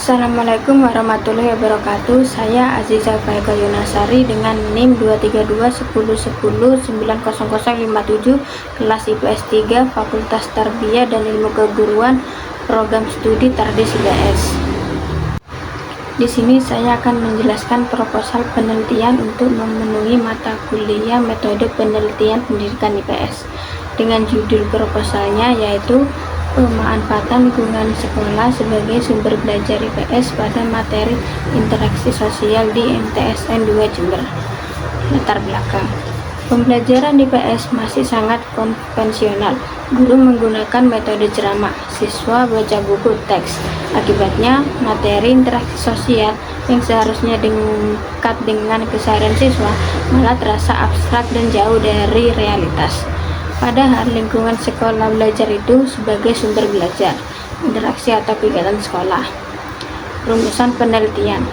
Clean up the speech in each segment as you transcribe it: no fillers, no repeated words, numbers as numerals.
Assalamualaikum warahmatullahi wabarakatuh. Saya Aziza Faika Yunasari dengan NIM 23210090057, kelas IPS 3, Fakultas Tarbiyah dan Ilmu Keguruan, Program Studi Tardis IPS. Di sini saya akan menjelaskan proposal penelitian untuk memenuhi mata kuliah metode penelitian pendidikan IPS dengan judul proposalnya yaitu pemanfaatan lingkungan sekolah sebagai sumber belajar IPS pada materi interaksi sosial di MTSN 2 Jember. Latar belakang pembelajaran IPS masih sangat konvensional. Guru menggunakan metode ceramah, siswa baca buku teks. Akibatnya, materi interaksi sosial yang seharusnya dekat dengan keseharian siswa malah terasa abstrak dan jauh dari realitas. Padahal lingkungan sekolah belajar itu sebagai sumber belajar, interaksi atau kegiatan sekolah. Rumusan penelitian.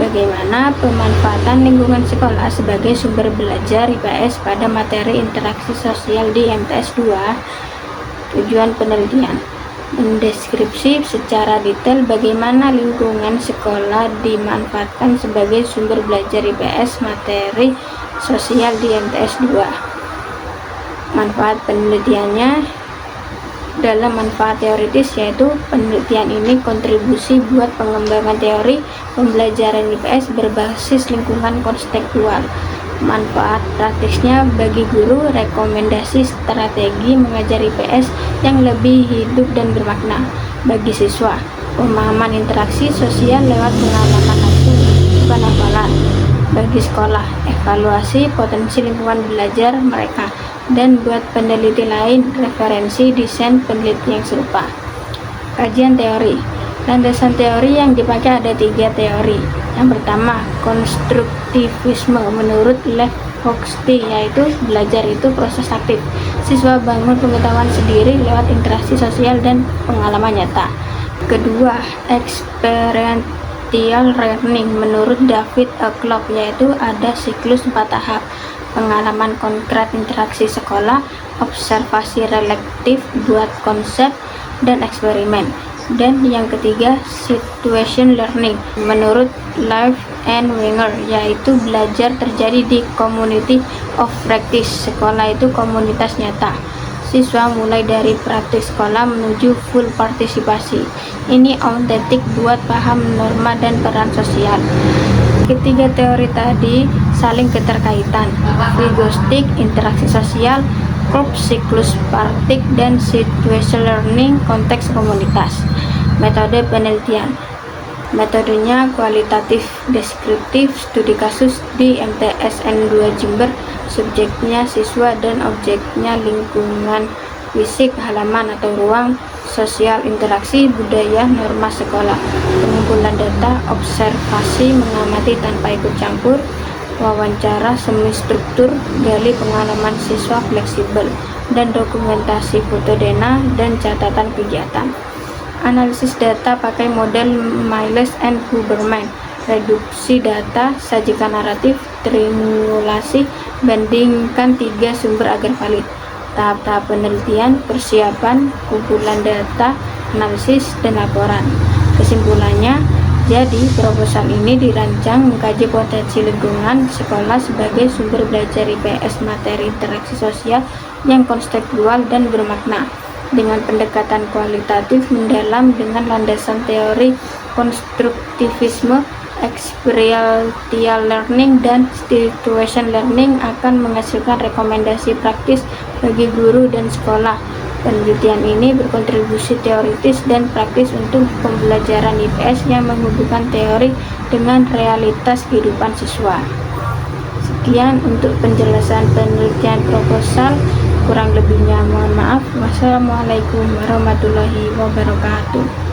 Bagaimana pemanfaatan lingkungan sekolah sebagai sumber belajar IPS pada materi interaksi sosial di MTS 2? Tujuan penelitian. Mendeskripsi secara detail bagaimana lingkungan sekolah dimanfaatkan sebagai sumber belajar IPS materi sosial di MTS 2. Manfaat penelitiannya. Dalam manfaat teoritis, yaitu penelitian ini kontribusi buat pengembangan teori pembelajaran IPS berbasis lingkungan konstekstual. Manfaat praktisnya bagi guru, rekomendasi strategi mengajar IPS yang lebih hidup dan bermakna. Bagi siswa, pemahaman interaksi sosial lewat pengalaman langsung, bukan hafalan. Bagi sekolah, evaluasi potensi lingkungan belajar mereka, dan buat peneliti lain referensi desain peneliti yang serupa. Kajian teori. Landasan teori yang dipakai ada 3 teori. Yang pertama, konstruktivisme menurut Lev Hochschild, yaitu belajar itu proses aktif. Siswa bangun pengetahuan sendiri lewat interaksi sosial dan pengalaman nyata. Kedua, experiential learning menurut David Akloff, yaitu ada siklus 4 tahap: pengalaman konkret interaksi sekolah, observasi reflektif, buat konsep, dan eksperimen. Dan yang ketiga, situation learning menurut Lev and Wenger, yaitu belajar terjadi di community of practice. Sekolah itu komunitas nyata. Siswa mulai dari praktik sekolah menuju full partisipasi. Ini autentik buat paham norma dan peran sosial. Ketiga teori tadi saling keterkaitan: Vygotsky, interaksi sosial, Krupp, siklus praktik, dan situation learning, konteks komunitas. Metode penelitian. Metodenya kualitatif deskriptif, studi kasus di MTSN 2 Jember, subjeknya siswa dan objeknya lingkungan fisik, halaman atau ruang, sosial, interaksi, budaya, norma sekolah. Pengumpulan data, observasi, mengamati tanpa ikut campur, wawancara semi struktur, gali pengalaman siswa fleksibel, dan dokumentasi foto dena dan catatan kegiatan. Analisis data pakai model Miles and Huberman. Reduksi data, sajikan naratif, triangulasi, bandingkan 3 sumber agar valid. Tahap-tahap penelitian, persiapan, kumpulan data, analisis, dan laporan. Kesimpulannya, jadi proposal ini dirancang mengkaji potensi lingkungan sekolah sebagai sumber belajar IPS materi interaksi sosial yang kontekstual dan bermakna, dengan pendekatan kualitatif mendalam dengan landasan teori konstruktivisme, experiential learning, dan situation learning akan menghasilkan rekomendasi praktis bagi guru dan sekolah. Penelitian ini berkontribusi teoritis dan praktis untuk pembelajaran IPS yang menghubungkan teori dengan realitas kehidupan siswa. Sekian untuk penjelasan penelitian proposal. Kurang lebihnya mohon maaf. Wassalamualaikum warahmatullahi wabarakatuh.